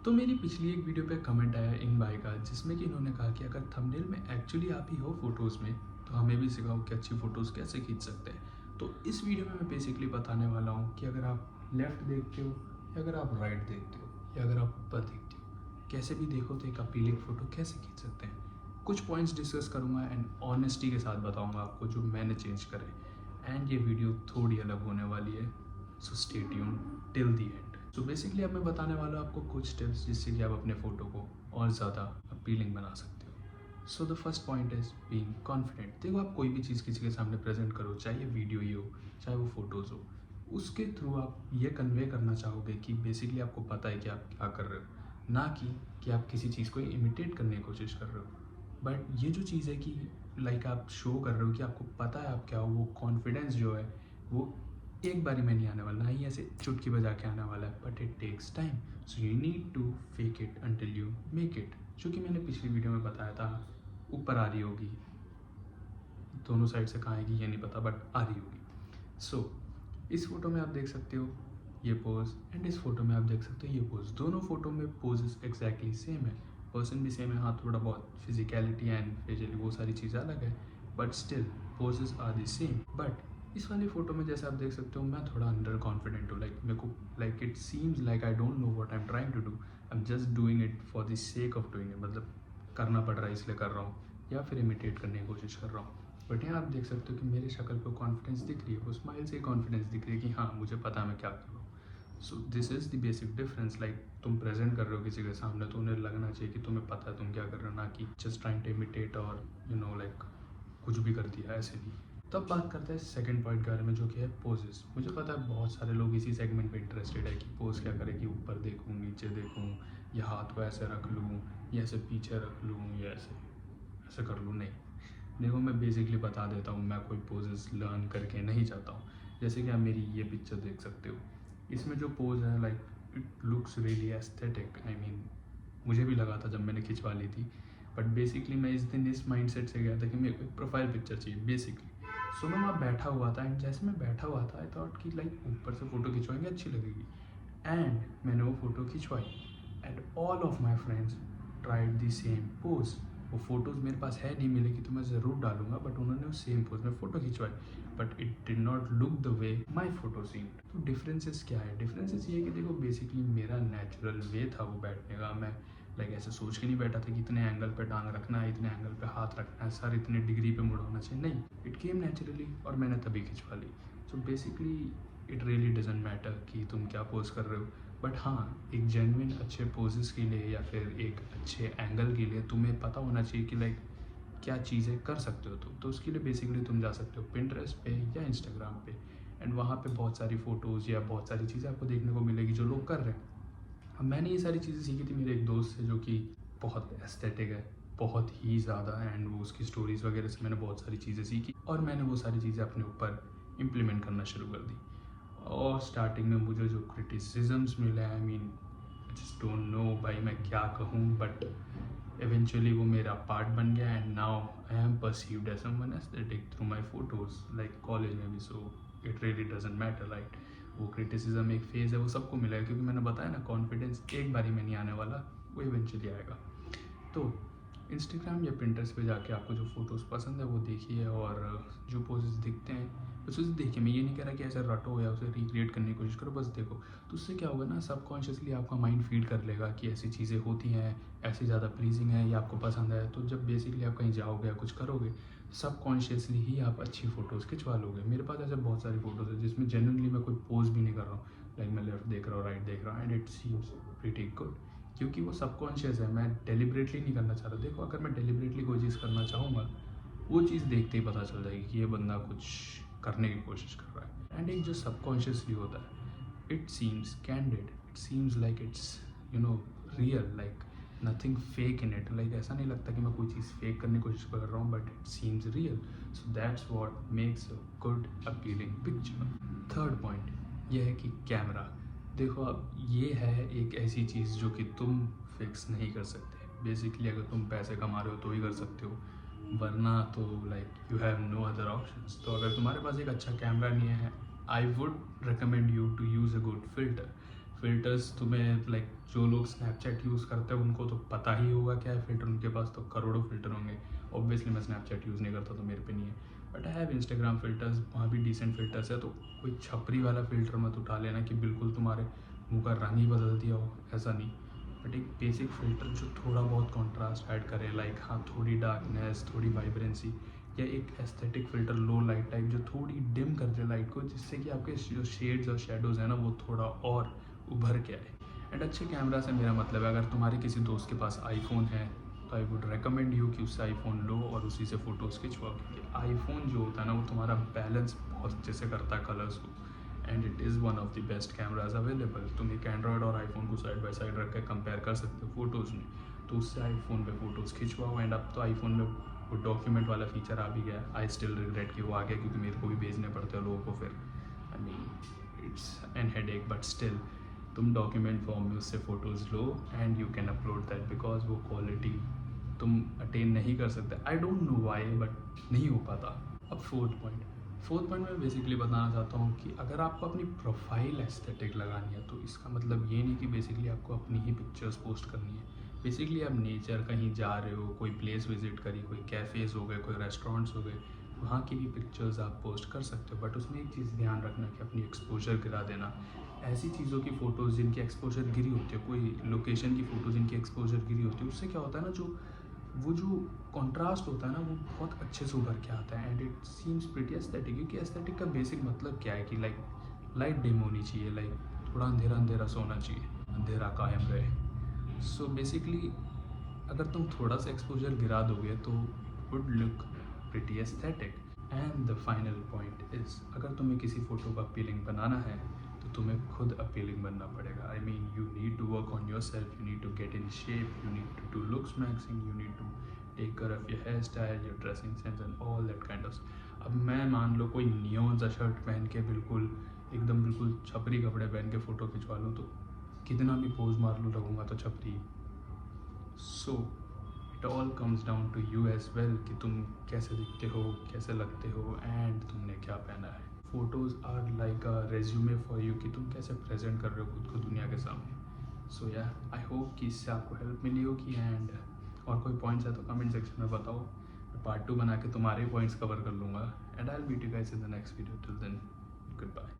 तो मेरी पिछली एक वीडियो पे कमेंट आया इन भाई का, जिसमें कि इन्होंने कहा कि अगर थंबनेल में एक्चुअली आप ही हो फोटोज़ में, तो हमें भी सिखाओ कि अच्छी फ़ोटोज़ कैसे खींच सकते हैं। तो इस वीडियो में मैं बेसिकली बताने वाला हूँ कि अगर आप लेफ़्ट देखते हो या अगर आप राइट देखते हो या अगर आप ऊपर देखते हो, कैसे भी देखो तो एक अपीलिंग फ़ोटो कैसे खींच सकते हैं। कुछ पॉइंट्स डिस्कस करूँगा एंड ऑनेस्टी के साथ बताऊँगा आपको जो मैंने चेंज करे। एंड ये वीडियो थोड़ी अलग होने वाली है, so stay tune till the end. So basically अब मैं बताने वाला हूँ आपको कुछ टिप्स जिससे कि आप अपने फ़ोटो को और ज़्यादा अपीलिंग बना सकते हो। So the first point is being confident. देखो, आप कोई भी चीज़ किसी के सामने प्रेजेंट करो, चाहे ये वीडियो ही हो, चाहे वो फ़ोटोज़ हो, उसके थ्रू आप ये कन्वे करना चाहोगे कि बेसिकली आपको पता है कि आप क्या कर रहे हो, ना कि आप किसी चीज़ को इमिटेट करने की कोशिश कर रहे हो। बट ये जो चीज़ है कि आप शो कर रहे हो कि आपको पता है आप क्या हो, वो कॉन्फिडेंस जो है वो एक बारी में नहीं आने वाला, ना ही ऐसे चुटकी बजा के आने वाला है, but it takes time. So you need to fake it until you make it. जो कि मैंने पिछली वीडियो में बताया था, ऊपर आ रही होगी, दोनों साइड से कहाँ आएगी ये नहीं पता, बट आ रही होगी। सो इस फोटो में आप देख सकते हो ये पोज, एंड इस फोटो में आप देख सकते हो ये पोज। दोनों फोटो में पोजेस एग्जैक्टली सेम है, पर्सन भी सेम है, हाँ थोड़ा बहुत फिजिकलिटी एंड फेशियली वो सारी चीज़ें अलग है, but still poses are the same. But इस वाली फोटो में जैसे आप देख सकते हो मैं थोड़ा अंडर कॉन्फिडेंट हूँ, लाइक मेरे को like it seems like I don't know what I am trying to do, I am just doing it for the sake of doing it, मतलब करना पड़ रहा है इसलिए कर रहा हूँ, या फिर इमिटेट करने की कोशिश कर रहा हूँ। बट यहाँ आप देख सकते हो कि मेरी शक्ल पे कॉन्फिडेंस दिख रही है, वो स्माइल से कॉन्फिडेंस दिख रही है कि हाँ मुझे पता है मैं क्या कर रहा हूँ। So this is the basic difference. Like तुम प्रेजेंट कर रहे हो किसी के सामने तो उन्हें लगना चाहिए कि तुम्हें पता है तुम क्या कर रहे हो, ना कि जस्ट ट्राइंग टू इमिटेट और लाइक कुछ भी कर दिया, ऐसे नहीं। तब बात करते हैं सेकंड पॉइंट के बारे में, जो कि है पोजेस। मुझे पता है बहुत सारे लोग इसी सेगमेंट पे इंटरेस्टेड है कि पोज क्या करें, कि ऊपर देखूँ, नीचे देखूँ, या हाथ को ऐसे रख लूँ, या ऐसे पीछे रख लूँ, या ऐसे ऐसे कर लूँ। नहीं, देखो मैं बेसिकली बता देता हूँ, मैं कोई पोजेस लर्न करके नहीं चाहता हूँ। जैसे कि आप मेरी ये पिक्चर देख सकते हो, इसमें जो पोज है like it looks really aesthetic. I mean मुझे भी लगा था जब मैंने खिंचवा ली थी, बट बेसिकली मैं इस दिन इस माइंडसेट से गया था कि मेरे को एक प्रोफाइल पिक्चर चाहिए बेसिकली। सो मैं वहाँ बैठा हुआ था, एंड जैसे मैं बैठा हुआ था आई थॉट कि लाइक ऊपर से फ़ोटो खिंचवाएंगे अच्छी लगेगी, एंड मैंने वो फ़ोटो खिंचवाई, and all of my friends tried the same pose. वो फ़ोटोज़ मेरे पास है, नहीं मिलेगी तो मैं ज़रूर डालूंगा, बट उन्होंने वो सेम पोज में फ़ोटो खिंचवाई, but it did not look the way my photo seemed. तो डिफरेंसेस क्या है? डिफरेंसेस ये है कि देखो बेसिकली मेरा नेचुरल वे था वो बैठने का। मैं लाइक ऐसे सोच के नहीं बैठा था कि इतने एंगल पे टांग रखना है, इतने एंगल पे हाथ रखना है, सर इतने डिग्री पे मुड़ा होना चाहिए, नहीं, इट केम नेचुरली और मैंने तभी खिंचवा ली। So basically it really doesn't matter कि तुम क्या पोज कर रहे हो, बट हाँ एक जेन्युइन अच्छे पोजेस के लिए या फिर एक अच्छे एंगल के लिए तुम्हें पता होना चाहिए कि लाइक क्या चीज़ें कर सकते हो तुम। तो उसके लिए बेसिकली तुम जा सकते हो पिंटरेस्ट पे या इंस्टाग्राम पे, एंड वहाँ पे बहुत सारी फ़ोटोज़ या बहुत सारी चीज़ें आपको देखने को मिलेगी जो लोग कर रहे हैं। अब मैंने ये सारी चीज़ें सीखी थी मेरे एक दोस्त से, जो कि बहुत एस्थेटिक है, बहुत ही ज़्यादा, एंड वो उसकी स्टोरीज़ वगैरह से मैंने बहुत सारी चीज़ें सीखी और मैंने वो सारी चीज़ें अपने ऊपर इम्प्लीमेंट करना शुरू कर दी। और स्टार्टिंग में मुझे जो क्रिटिसिजम्स मिले, I mean just don't know भाई मैं क्या कहूँ, बट eventually वो मेरा पार्ट बन गया, and now I am perceived as someone aesthetic through my photos, like college में भी। So it really doesn't matter, right? वो क्रिटिसिज्म एक फेज़ है, वो सबको मिलेगा, क्योंकि मैंने बताया ना कॉन्फिडेंस एक बारी में नहीं आने वाला, वो इवेंचुअली आएगा। तो इंस्टाग्राम या पिंटरेस्ट पे जाके आपको जो फ़ोटोज़ पसंद है वो देखिए, और जो पोजेस दिखते हैं उसे देखिए। मैं ये नहीं कह रहा कि ऐसा रटो या उसे रिक्रिएट करने की कोशिश करो, बस देखो। तो उससे क्या होगा ना, सबकॉन्शियसली आपका माइंड फीड कर लेगा कि ऐसी चीज़ें होती हैं, ऐसी ज़्यादा प्लीजिंग है या आपको पसंद है। तो जब बेसिकली आप कहीं जाओगे या कुछ करोगे, सबकॉन्शियसली ही आप अच्छी फ़ोटोज़ खिंचवा लोगे। मेरे पास ऐसे बहुत सारी फ़ोटोज़ है जिसमें जेन्युइनली मैं कोई पोज भी नहीं कर रहा हूँ, लाइक मैं लेफ्ट देख रहा हूँ, राइट देख रहा हूँ, and it seems pretty good, क्योंकि वो सबकॉन्शियस है। मैं डेलिबरेटली नहीं करना चाह रहा। देखो अगर मैं डेलिबरेटली कोई चीज़ करना चाहूँगा, वो चीज़ देखते ही पता चल जाएगी कि ये बंदा कुछ करने की कोशिश कर रहा है। एंड एक जो सबकॉन्शियसली होता है, it seems candid, it seems like it's real, like nothing fake in it. Like ऐसा नहीं लगता कि मैं कोई चीज़ फेक करने की कोशिश कर रहा हूँ, but it seems real. So that's what makes a good appealing picture. Third point यह है कि कैमरा। देखो अब ये है एक ऐसी चीज़ जो कि तुम फिक्स नहीं कर सकते। बेसिकली अगर तुम पैसे कमा रहे हो तो ही कर सकते हो, वरना तो like you have no other options. तो अगर तुम्हारे पास एक अच्छा कैमरा नहीं है, I would recommend you to use a good filter. Filters तुम्हें लाइक जो लोग स्नैपचैट यूज़ करते हैं उनको तो पता ही होगा क्या है फ़िल्टर, उनके पास तो करोड़ों फ़िल्टर होंगे। ऑब्वियसली मैं स्नैपचैट यूज़ नहीं करता तो मेरे पे नहीं है, but I have Instagram filters, वहाँ भी डिसेंट फ़िल्टर्स है। तो कोई छपरी वाला फ़िल्टर मत उठा लेना कि बिल्कुल तुम्हारे मुँह का रंग ही बदल दिया हो, ऐसा नहीं। बट एक बेसिक फ़िल्टर जो थोड़ा बहुत कॉन्ट्रास्ट ऐड करे, लाइक हाँ थोड़ी डार्कनेस, थोड़ी वाइब्रेंसी, या एक एस्थेटिक फ़िल्टर लो लाइट टाइप जो थोड़ी डिम कर दे लाइट को, जिससे कि आपके जो शेड्स और शेडोज़ हैं ना वो थोड़ा और उभर के आए। एंड अच्छे कैमरा से मेरा मतलब है, अगर तुम्हारे किसी दोस्त के पास आईफोन है तो आई वुड रिकमेंड यू कि उससे आईफोन लो और उसी से फ़ोटोज़ खिंचवाओ, क्योंकि आईफोन जो होता है ना वो तुम्हारा बैलेंस बहुत अच्छे से करता है कलर्स को, and it is one of the best cameras available. तुम एक एंड्रॉयड और आईफोन को साइड बाय साइड रख के कंपेयर कर सकते हो फ़ोटोज़ में, तो उससे आईफोन पे फ़ोटोज़ खिंचवाओ। एंड अब तो आईफोन में वो डॉक्यूमेंट वाला फीचर आ भी गया है। आई स्टिल रिग्रेट कि वो आ गया, क्योंकि मेरे को भी भेजने पड़ते हैं लोगों को फिर। I mean it's an headache, but still तुम डॉक्यूमेंट फॉर्म में उससे photos low and you can upload that, because वो क्वालिटी तुम अटेन नहीं कर सकते। आई डोंट नो वाई, बट नहीं हो पाता। अब फोर्थ पॉइंट मैं बेसिकली बताना चाहता हूँ कि अगर आपको अपनी प्रोफाइल एस्थेटिक लगानी है तो इसका मतलब ये नहीं कि बेसिकली आपको अपनी ही पिक्चर्स पोस्ट करनी है। बेसिकली आप नेचर, कहीं जा रहे हो, कोई प्लेस विजिट करी, कोई कैफ़ेज़ हो गए, कोई रेस्टोरेंट्स हो गए, वहाँ की भी पिक्चर्स आप पोस्ट कर सकते हो, बट उसमें एक चीज़ ध्यान रखना कि अपनी एक्सपोजर गिरा देना। ऐसी चीज़ों की फ़ोटोज़ जिनकी एक्सपोजर गिरी होती है, कोई लोकेशन की फ़ोटो जिनकी एक्सपोजर गिरी होती है, उससे क्या होता है ना, जो कॉन्ट्रास्ट होता है ना वो बहुत अच्छे से उभर के आता है and it seems pretty aesthetic. क्योंकि एस्थेटिक का बेसिक मतलब क्या है कि लाइक लाइट डिम होनी चाहिए, लाइक थोड़ा अंधेरा अंधेरा सा होना चाहिए, अंधेरा कायम रहे। सो बेसिकली अगर तुम थोड़ा सा एक्सपोजर गिरा दोगे तो would look pretty aesthetic. And the final point is, अगर तुम्हें किसी फ़ोटो का अपीलिंग बनाना है तो तुम्हें खुद अपीलिंग बनना पड़ेगा। I mean you need to work on your self, you need to get in shape, you need to do looks maxing, you need to take care of your hair style, your dressing sense and all that kind of. अब मैं मान लो कोई neon सा shirt पहन के बिल्कुल एकदम बिल्कुल छपरी कपड़े पहन के फ़ोटो खिंचवा लूँ तो कितना भी पोज मार लूँ लगूंगा तो छपरी। So it all comes down to you as well कि तुम कैसे दिखते हो, कैसे लगते हो एंड तुमने क्या पहना है। Photos are like a resume for you कि तुम कैसे प्रेजेंट कर रहे हो खुद को दुनिया के सामने। सो या आई होप कि इससे आपको हेल्प मिली होगी। एंड और कोई पॉइंट्स है तो कमेंट सेक्शन में बताओ, मैं पार्ट 2 बना के तुम्हारे पॉइंट्स कवर कर लूँगा। And I will meet you guys in the next video. Till then, good bye.